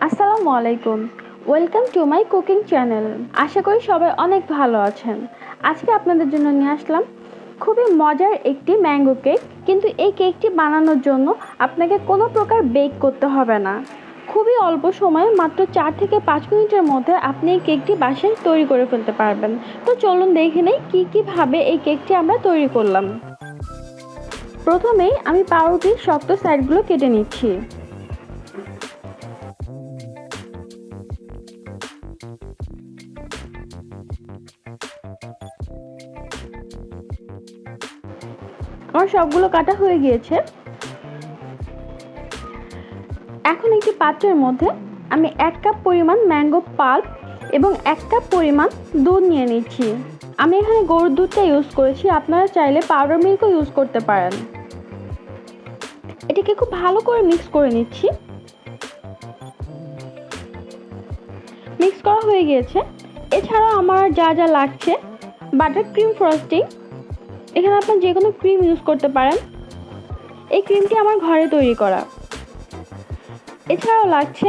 আসসালামু আলাইকুম। Welcome to my cooking channel. আশা করি সবাই অনেক ভালো আছেন। আজকে আপনাদের জন্য নিয়ে আসলাম খুবই মজার একটি ম্যাঙ্গো কেক। কিন্তু এই কেকটি বানানোর জন্য আপনাকে কোনো প্রকার বেক করতে হবে না। খুবই অল্প সময়ে মাত্র 4 থেকে 5 মিনিটের মধ্যে আপনি এই কেকটি বাসায় তৈরি করে ফেলতে পারবেন। তো চলুন দেখে নেই কীভাবে এই কেকটি আমরা তৈরি করলাম। প্রথমেই আমি পাউরুটির শক্ত সাইডগুলো কেটে নিচ্ছি। আমার সবগুলো কাটা হয়ে গিয়েছে। এখন একটি পাত্রের মধ্যে আমি 1 কাপ পরিমাণ ম্যাঙ্গো পাল্প এবং 1 কাপ পরিমাণ দুধ নিয়ে নিচ্ছি। আমি এখানে গরুর দুধটা ইউজ করেছি, আপনারা চাইলে পাউডার মিল্কও ইউজ করতে পারেন। এটাকে খুব ভালো করে মিক্স করে নিচ্ছি। মিক্স করা হয়ে গিয়েছে। এছাড়াও আমার যা যা লাগছে, বাটার ক্রিম ফ্রস্টিং, এখানে আপনি যে কোনো ক্রিম ইউজ করতে পারেন। এই ক্রিমটি আমার ঘরে তৈরি করা। এছাড়াও লাগছে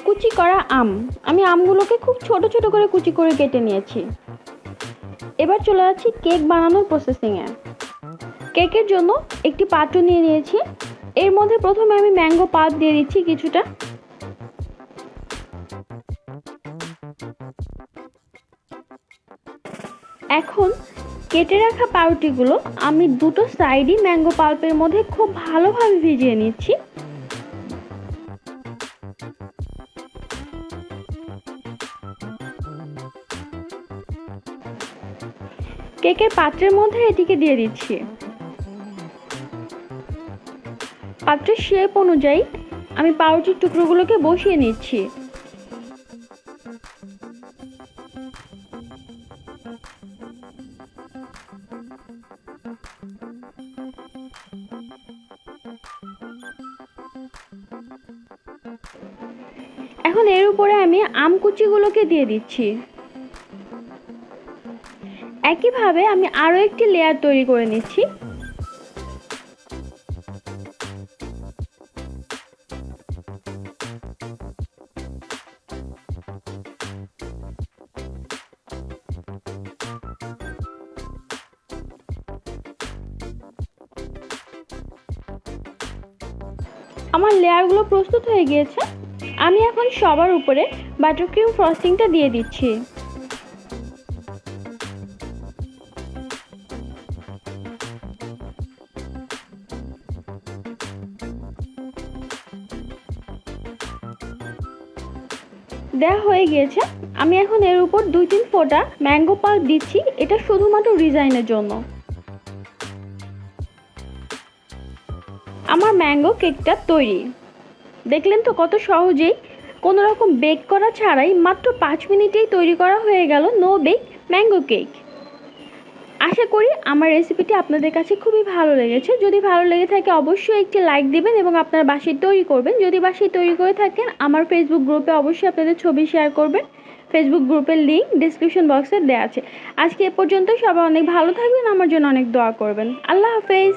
কুচি করা আম। আমি আমগুলোকে খুব ছোট ছোট করে কুচি করে কেটে নিয়েছি। এবার চলে যাচ্ছি কেক বানানোর প্রসেসিংয়ে। কেকের জন্য একটি পাত্র নিয়ে নিয়েছি। এর মধ্যে প্রথমে আমি ম্যাঙ্গো পাল্প দিয়ে দিচ্ছি কিছুটা। এখন কেটে রাখা পাউরুটিগুলো আমি দুটো সাইডই ম্যাঙ্গো পাল্পের মধ্যে খুব ভালোভাবে ভিজিয়ে নিচ্ছি। কেকের পাত্রের মধ্যে এটিকে দিয়ে দিচ্ছি। পাত্রের শেপ অনুযায়ী আমি পাউরুটির টুকরোগুলোকে বসিয়ে নিচ্ছি। এখন এর উপরে আমি আম কুচিগুলোকে দিয়ে দিচ্ছি। একইভাবে আমি আরও একটি লেয়ার তৈরি করে নিচ্ছি। আমার লেয়ারগুলো প্রস্তুত হয়ে গিয়েছে। আমি এখন সবার উপরে বাটার ক্রিম ফ্রস্টিংটা দিয়ে দিচ্ছি। দেওয়া হয়ে গিয়েছে। আমি এখন এর উপর 2-3 ফোঁটা ম্যাঙ্গো পাল্প দিচ্ছি। এটা শুধুমাত্র ডিজাইনের জন্য। আমার ম্যাঙ্গো কেকটা তৈরি। দেখলেন তো কত সহজেই, কোনো রকম বেক করা ছাড়াই মাত্র 5 মিনিটেই তৈরি করা হয়ে গেল নো বেক ম্যাঙ্গো কেক। আশা করি আমার রেসিপিটি আপনাদের কাছে খুবই ভালো লেগেছে। যদি ভালো লেগে থাকে অবশ্যই একটি লাইক দিবেন এবং আপনার বাসায় তৈরি করবেন। যদি বাসায় তৈরি করে থাকেন আমার ফেসবুক গ্রুপে অবশ্যই আপনাদের ছবি শেয়ার করবেন। ফেসবুক গ্রুপের লিঙ্ক ডিসক্রিপশন বক্সে দেওয়া আছে। আজকে এ পর্যন্তই। সবাই অনেক ভালো থাকবেন, আমার জন্য অনেক দোয়া করবেন। আল্লাহ হাফেজ।